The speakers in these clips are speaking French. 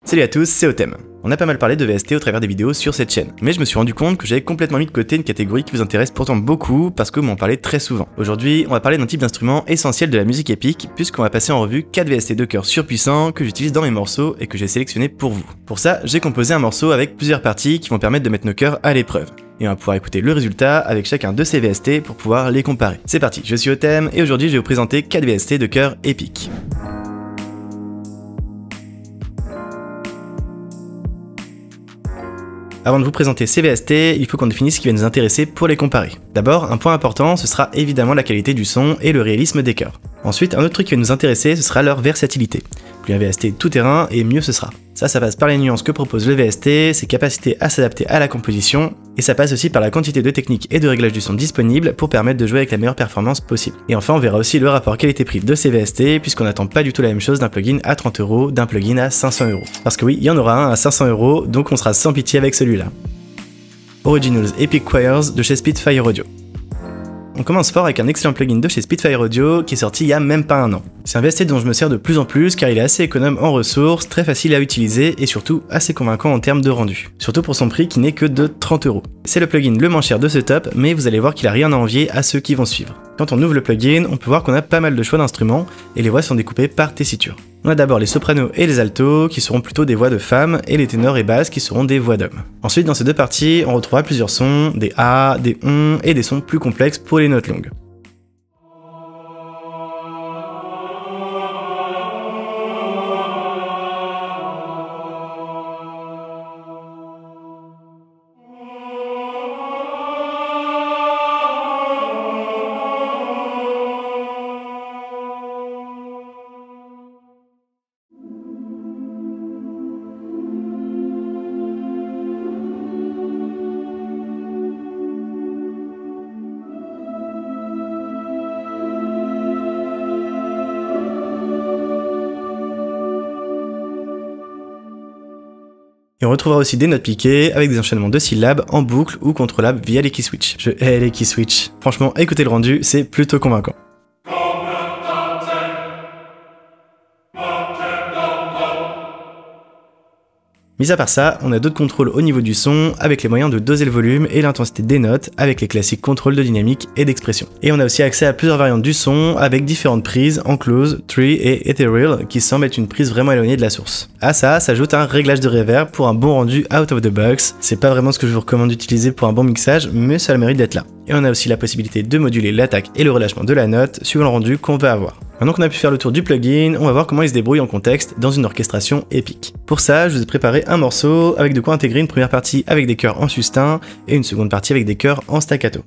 Salut à tous, c'est Otem. On a pas mal parlé de VST au travers des vidéos sur cette chaîne, mais je me suis rendu compte que j'avais complètement mis de côté une catégorie qui vous intéresse pourtant beaucoup parce que vous m'en parlez très souvent. Aujourd'hui, on va parler d'un type d'instrument essentiel de la musique épique puisqu'on va passer en revue 4 VST de chœur surpuissants que j'utilise dans mes morceaux et que j'ai sélectionnés pour vous. Pour ça, j'ai composé un morceau avec plusieurs parties qui vont permettre de mettre nos chœurs à l'épreuve. Et on va pouvoir écouter le résultat avec chacun de ces VST pour pouvoir les comparer. C'est parti, je suis Otem et aujourd'hui je vais vous présenter 4 VST de chœur épiques. Avant de vous présenter ces VST, il faut qu'on définisse ce qui va nous intéresser pour les comparer. D'abord, un point important, ce sera évidemment la qualité du son et le réalisme des chœurs. Ensuite, un autre truc qui va nous intéresser, ce sera leur versatilité. Plus un VST est tout terrain, et mieux ce sera. Ça passe par les nuances que propose le VST, ses capacités à s'adapter à la composition, et ça passe aussi par la quantité de techniques et de réglages du son disponibles pour permettre de jouer avec la meilleure performance possible. Et enfin, on verra aussi le rapport qualité-prix de ces VST, puisqu'on n'attend pas du tout la même chose d'un plugin à 30€, d'un plugin à 500€. Parce que oui, il y en aura un à 500€, donc on sera sans pitié avec celui-là. Originals Epic Choirs de chez Spitfire Audio. On commence fort avec un excellent plugin de chez Spitfire Audio qui est sorti il y a même pas un an. C'est un VST dont je me sers de plus en plus car il est assez économe en ressources, très facile à utiliser et surtout assez convaincant en termes de rendu. Surtout pour son prix qui n'est que de 30€. C'est le plugin le moins cher de ce top, mais vous allez voir qu'il a rien à envier à ceux qui vont suivre. Quand on ouvre le plugin, on peut voir qu'on a pas mal de choix d'instruments et les voix sont découpées par tessiture. On a d'abord les sopranos et les altos qui seront plutôt des voix de femmes et les ténors et basses qui seront des voix d'hommes. Ensuite dans ces deux parties, on retrouvera plusieurs sons, des A, des on et des sons plus complexes pour les notes longues. Et on retrouvera aussi des notes piquées avec des enchaînements de syllabes en boucle ou contrôlables via les key switch. Je hais les key switch. Franchement, écoutez le rendu, c'est plutôt convaincant. Mis à part ça, on a d'autres contrôles au niveau du son avec les moyens de doser le volume et l'intensité des notes avec les classiques contrôles de dynamique et d'expression. Et on a aussi accès à plusieurs variantes du son avec différentes prises en close, tree et ethereal qui semblent être une prise vraiment éloignée de la source. À ça s'ajoute un réglage de reverb pour un bon rendu out of the box. C'est pas vraiment ce que je vous recommande d'utiliser pour un bon mixage, mais ça a le mérite d'être là. Et on a aussi la possibilité de moduler l'attaque et le relâchement de la note suivant le rendu qu'on veut avoir. Maintenant qu'on a pu faire le tour du plugin, on va voir comment il se débrouille en contexte dans une orchestration épique. Pour ça, je vous ai préparé un morceau avec de quoi intégrer une première partie avec des chœurs en sustain et une seconde partie avec des chœurs en staccato.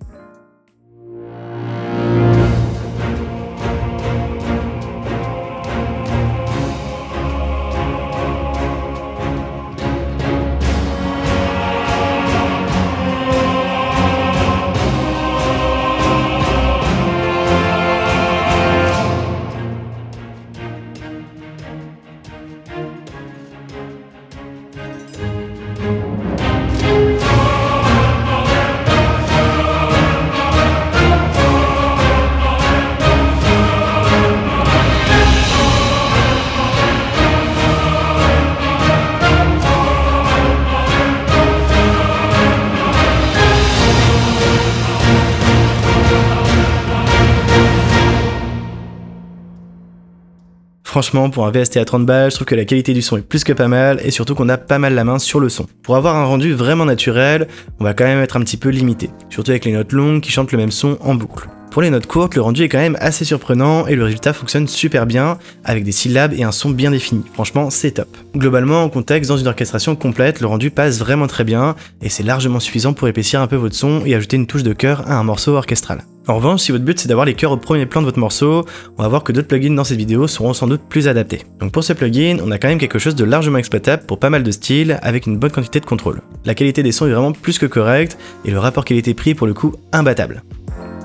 Franchement, pour un VST à 30 balles, je trouve que la qualité du son est plus que pas mal et surtout qu'on a pas mal la main sur le son. Pour avoir un rendu vraiment naturel, on va quand même être un petit peu limité, surtout avec les notes longues qui chantent le même son en boucle. Pour les notes courtes, le rendu est quand même assez surprenant et le résultat fonctionne super bien avec des syllabes et un son bien défini. Franchement, c'est top. Globalement, en contexte, dans une orchestration complète, le rendu passe vraiment très bien et c'est largement suffisant pour épaissir un peu votre son et ajouter une touche de chœur à un morceau orchestral. En revanche, si votre but c'est d'avoir les chœurs au premier plan de votre morceau, on va voir que d'autres plugins dans cette vidéo seront sans doute plus adaptés. Donc pour ce plugin, on a quand même quelque chose de largement exploitable pour pas mal de styles avec une bonne quantité de contrôle. La qualité des sons est vraiment plus que correcte et le rapport qualité-prix pour le coup imbattable.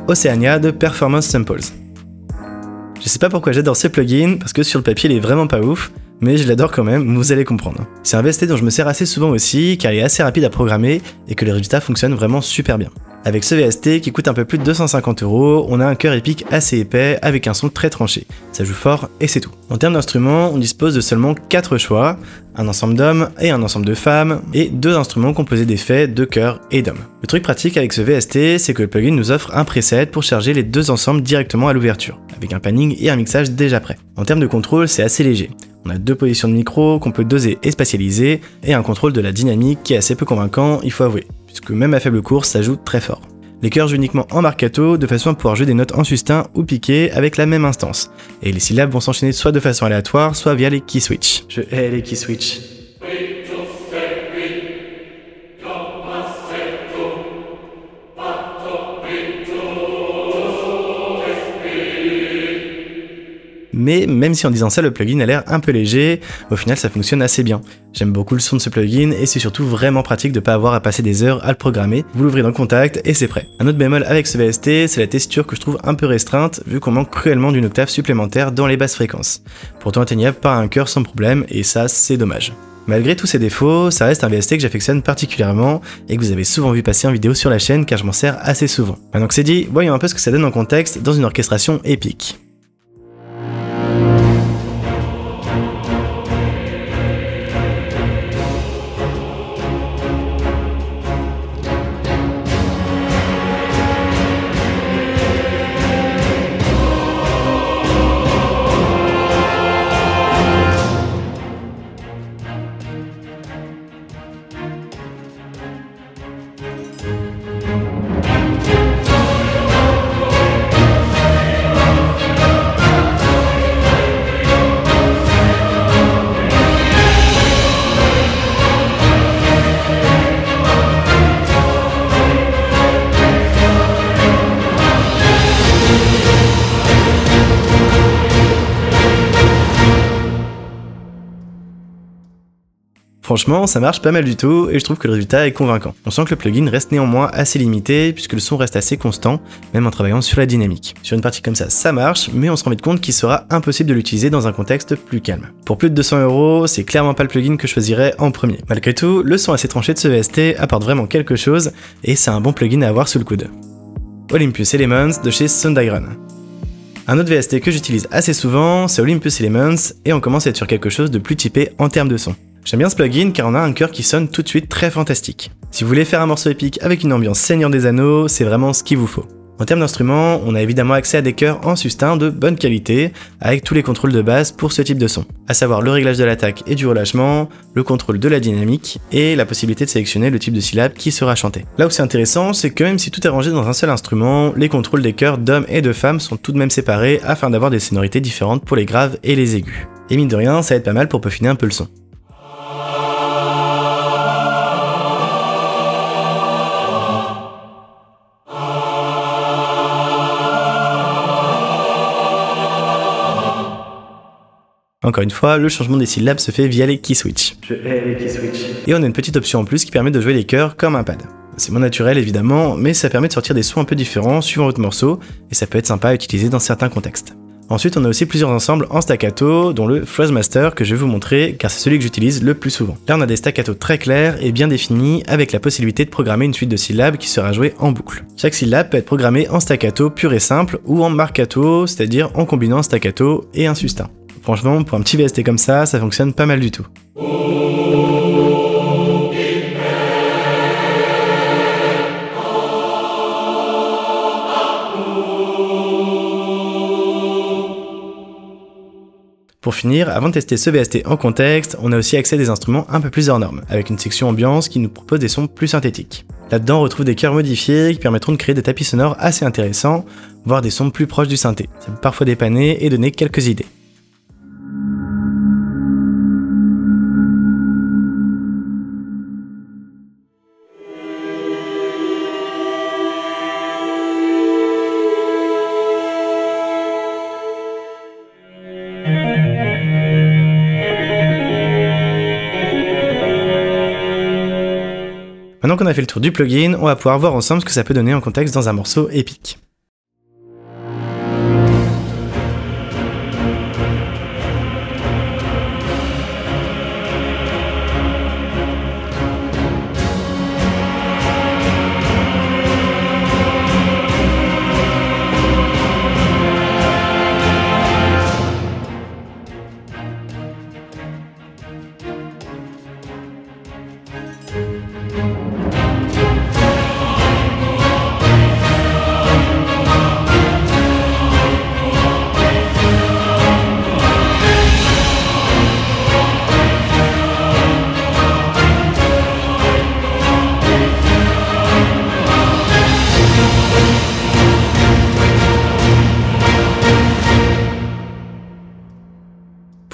Oceania de Performance Samples. Je sais pas pourquoi j'adore ce plugin, parce que sur le papier il est vraiment pas ouf, mais je l'adore quand même, vous allez comprendre. C'est un VST dont je me sers assez souvent aussi, car il est assez rapide à programmer et que les résultats fonctionnent vraiment super bien. Avec ce VST qui coûte un peu plus de 250 €, on a un cœur épique assez épais avec un son très tranché. Ça joue fort et c'est tout. En termes d'instruments, on dispose de seulement 4 choix, un ensemble d'hommes et un ensemble de femmes, et 2 instruments composés d'effets, de chœurs et d'hommes. Le truc pratique avec ce VST, c'est que le plugin nous offre un preset pour charger les 2 ensembles directement à l'ouverture, avec un panning et un mixage déjà prêt. En termes de contrôle, c'est assez léger. On a 2 positions de micro qu'on peut doser et spatialiser, et un contrôle de la dynamique qui est assez peu convaincant, il faut avouer, puisque même à faible course, ça joue très fort. Les chœurs jouent uniquement en marcato, de façon à pouvoir jouer des notes en sustain ou piqué avec la même instance. Et les syllabes vont s'enchaîner soit de façon aléatoire, soit via les key switch. Je hais les key switch. Mais même si en disant ça le plugin a l'air un peu léger, au final ça fonctionne assez bien. J'aime beaucoup le son de ce plugin et c'est surtout vraiment pratique de pas avoir à passer des heures à le programmer. Vous l'ouvrez dans Contact et c'est prêt. Un autre bémol avec ce VST, c'est la tessiture que je trouve un peu restreinte vu qu'on manque cruellement d'une octave supplémentaire dans les basses fréquences. Pourtant atteignable par un chœur sans problème et ça c'est dommage. Malgré tous ces défauts, ça reste un VST que j'affectionne particulièrement et que vous avez souvent vu passer en vidéo sur la chaîne car je m'en sers assez souvent. Maintenant que c'est dit, voyons un peu ce que ça donne en contexte dans une orchestration épique. Franchement, ça marche pas mal du tout et je trouve que le résultat est convaincant. On sent que le plugin reste néanmoins assez limité puisque le son reste assez constant, même en travaillant sur la dynamique. Sur une partie comme ça marche, mais on se rend vite compte qu'il sera impossible de l'utiliser dans un contexte plus calme. Pour plus de 200 €, c'est clairement pas le plugin que je choisirais en premier. Malgré tout, le son assez tranché de ce VST apporte vraiment quelque chose et c'est un bon plugin à avoir sous le coude. Olympus Elements de chez Soundiron. Un autre VST que j'utilise assez souvent, c'est Olympus Elements et on commence à être sur quelque chose de plus typé en termes de son. J'aime bien ce plugin car on a un chœur qui sonne tout de suite très fantastique. Si vous voulez faire un morceau épique avec une ambiance Seigneur des Anneaux, c'est vraiment ce qu'il vous faut. En termes d'instruments, on a évidemment accès à des chœurs en sustain de bonne qualité, avec tous les contrôles de base pour ce type de son, à savoir le réglage de l'attaque et du relâchement, le contrôle de la dynamique, et la possibilité de sélectionner le type de syllabe qui sera chanté. Là où c'est intéressant, c'est que même si tout est rangé dans un seul instrument, les contrôles des chœurs d'hommes et de femmes sont tout de même séparés afin d'avoir des sonorités différentes pour les graves et les aigus. Et mine de rien, ça aide pas mal pour peaufiner un peu le son. Encore une fois, le changement des syllabes se fait via les key switch. Je hais les key switch. Et on a une petite option en plus qui permet de jouer les chœurs comme un pad. C'est moins naturel évidemment, mais ça permet de sortir des sons un peu différents suivant votre morceau, et ça peut être sympa à utiliser dans certains contextes. Ensuite, on a aussi plusieurs ensembles en staccato, dont le Thrustmaster que je vais vous montrer, car c'est celui que j'utilise le plus souvent. Là, on a des staccatos très clairs et bien définis, avec la possibilité de programmer une suite de syllabes qui sera jouée en boucle. Chaque syllabe peut être programmée en staccato pur et simple, ou en marcato, c'est-à-dire en combinant un staccato et un sustain. Franchement, pour un petit VST comme ça fonctionne pas mal du tout. Pour finir, avant de tester ce VST en contexte, on a aussi accès à des instruments un peu plus hors normes, avec une section ambiance qui nous propose des sons plus synthétiques. Là-dedans, on retrouve des chœurs modifiés qui permettront de créer des tapis sonores assez intéressants, voire des sons plus proches du synthé. Ça peut parfois dépanner et donner quelques idées. Maintenant qu'on a fait le tour du plugin, on va pouvoir voir ensemble ce que ça peut donner en contexte dans un morceau épique.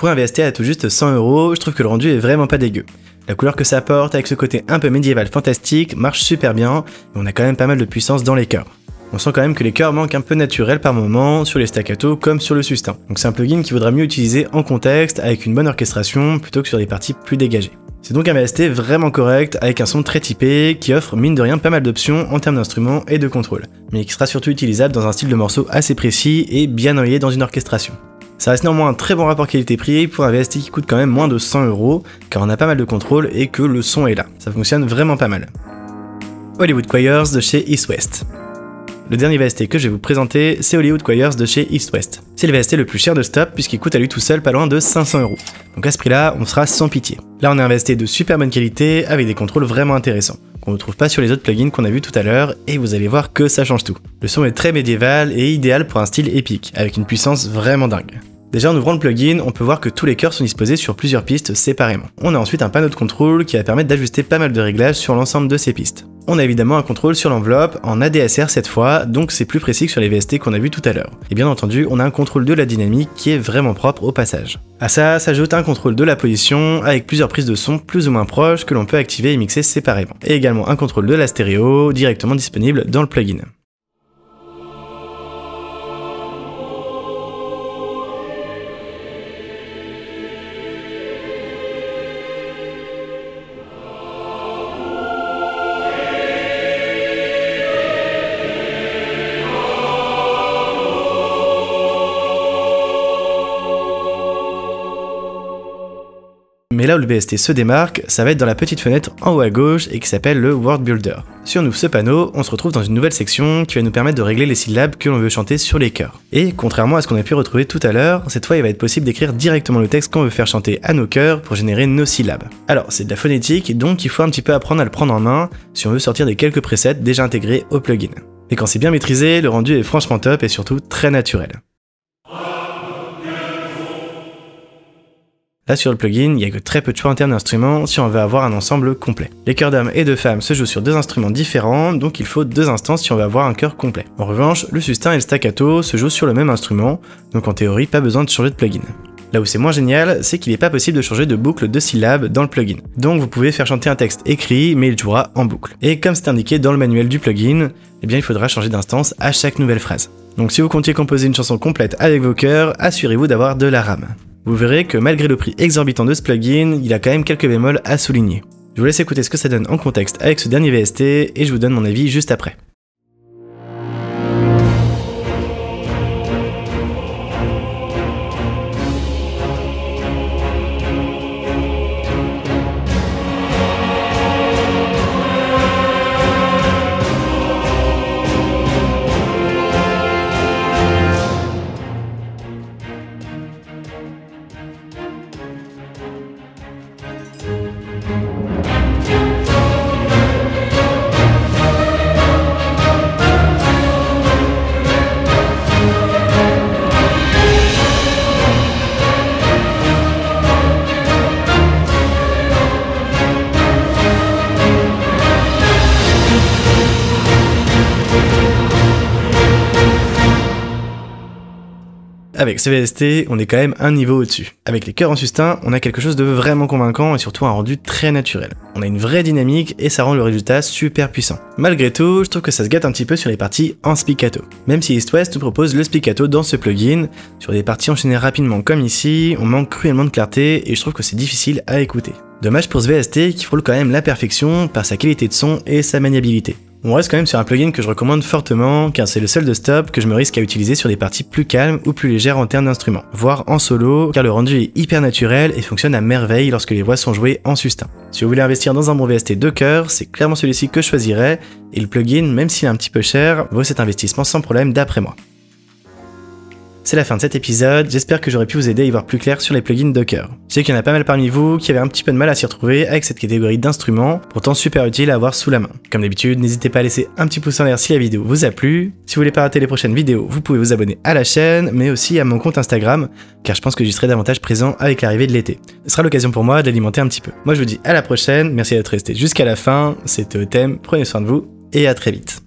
Pour un VST à tout juste 100 €, je trouve que le rendu est vraiment pas dégueu. La couleur que ça apporte avec ce côté un peu médiéval fantastique marche super bien et on a quand même pas mal de puissance dans les chœurs. On sent quand même que les chœurs manquent un peu naturels par moment sur les staccato comme sur le sustain. Donc c'est un plugin qu'il vaudra mieux utiliser en contexte avec une bonne orchestration plutôt que sur des parties plus dégagées. C'est donc un VST vraiment correct avec un son très typé qui offre mine de rien pas mal d'options en termes d'instruments et de contrôle, mais qui sera surtout utilisable dans un style de morceau assez précis et bien noyé dans une orchestration. Ça reste néanmoins un très bon rapport qualité-prix pour un VST qui coûte quand même moins de 100 € car on a pas mal de contrôle et que le son est là. Ça fonctionne vraiment pas mal. Hollywood Choirs de chez East West. Le dernier VST que je vais vous présenter, c'est Hollywood Choirs de chez East West. C'est le VST le plus cher de Stop puisqu'il coûte à lui tout seul pas loin de 500 €. Donc à ce prix-là, on sera sans pitié. Là on a un VST de super bonne qualité avec des contrôles vraiment intéressants, qu'on ne trouve pas sur les autres plugins qu'on a vu tout à l'heure et vous allez voir que ça change tout. Le son est très médiéval et idéal pour un style épique, avec une puissance vraiment dingue. Déjà en ouvrant le plugin, on peut voir que tous les chœurs sont disposés sur plusieurs pistes séparément. On a ensuite un panneau de contrôle qui va permettre d'ajuster pas mal de réglages sur l'ensemble de ces pistes. On a évidemment un contrôle sur l'enveloppe en ADSR cette fois, donc c'est plus précis que sur les VST qu'on a vu tout à l'heure. Et bien entendu, on a un contrôle de la dynamique qui est vraiment propre au passage. À ça s'ajoute un contrôle de la position avec plusieurs prises de son plus ou moins proches que l'on peut activer et mixer séparément. Et également un contrôle de la stéréo directement disponible dans le plugin. Mais là où le VST se démarque, ça va être dans la petite fenêtre en haut à gauche et qui s'appelle le Word Builder. Si on ouvre ce panneau, on se retrouve dans une nouvelle section qui va nous permettre de régler les syllabes que l'on veut chanter sur les chœurs. Et contrairement à ce qu'on a pu retrouver tout à l'heure, cette fois il va être possible d'écrire directement le texte qu'on veut faire chanter à nos chœurs pour générer nos syllabes. Alors c'est de la phonétique, donc il faut un petit peu apprendre à le prendre en main si on veut sortir des quelques presets déjà intégrés au plugin. Mais quand c'est bien maîtrisé, le rendu est franchement top et surtout très naturel. Là sur le plugin, il n'y a que très peu de choix en termes d'instruments si on veut avoir un ensemble complet. Les chœurs d'hommes et de femmes se jouent sur deux instruments différents, donc il faut deux instances si on veut avoir un chœur complet. En revanche, le sustain et le staccato se jouent sur le même instrument, donc en théorie pas besoin de changer de plugin. Là où c'est moins génial, c'est qu'il n'est pas possible de changer de boucle de syllabes dans le plugin. Donc vous pouvez faire chanter un texte écrit, mais il jouera en boucle. Et comme c'est indiqué dans le manuel du plugin, eh bien il faudra changer d'instance à chaque nouvelle phrase. Donc si vous comptiez composer une chanson complète avec vos chœurs, assurez-vous d'avoir de la RAM. Vous verrez que malgré le prix exorbitant de ce plugin, il a quand même quelques bémols à souligner. Je vous laisse écouter ce que ça donne en contexte avec ce dernier VST et je vous donne mon avis juste après. Avec ce VST, on est quand même un niveau au-dessus. Avec les chœurs en sustain, on a quelque chose de vraiment convaincant et surtout un rendu très naturel. On a une vraie dynamique et ça rend le résultat super puissant. Malgré tout, je trouve que ça se gâte un petit peu sur les parties en spiccato. Même si East West nous propose le spiccato dans ce plugin, sur des parties enchaînées rapidement comme ici, on manque cruellement de clarté et je trouve que c'est difficile à écouter. Dommage pour ce VST qui frôle quand même la perfection par sa qualité de son et sa maniabilité. On reste quand même sur un plugin que je recommande fortement car c'est le seul de Stop que je me risque à utiliser sur des parties plus calmes ou plus légères en termes d'instruments, voire en solo car le rendu est hyper naturel et fonctionne à merveille lorsque les voix sont jouées en sustain. Si vous voulez investir dans un bon VST de chœur, c'est clairement celui-ci que je choisirais et le plugin, même s'il est un petit peu cher, vaut cet investissement sans problème d'après moi. C'est la fin de cet épisode, j'espère que j'aurais pu vous aider à y voir plus clair sur les plugins Docker. Je sais qu'il y en a pas mal parmi vous qui avaient un petit peu de mal à s'y retrouver avec cette catégorie d'instruments, pourtant super utile à avoir sous la main. Comme d'habitude, n'hésitez pas à laisser un petit pouce en l'air si la vidéo vous a plu. Si vous voulez pas rater les prochaines vidéos, vous pouvez vous abonner à la chaîne, mais aussi à mon compte Instagram, car je pense que j'y serai davantage présent avec l'arrivée de l'été. Ce sera l'occasion pour moi d'alimenter un petit peu. Moi je vous dis à la prochaine, merci d'être resté jusqu'à la fin, c'était Totem, prenez soin de vous, et à très vite.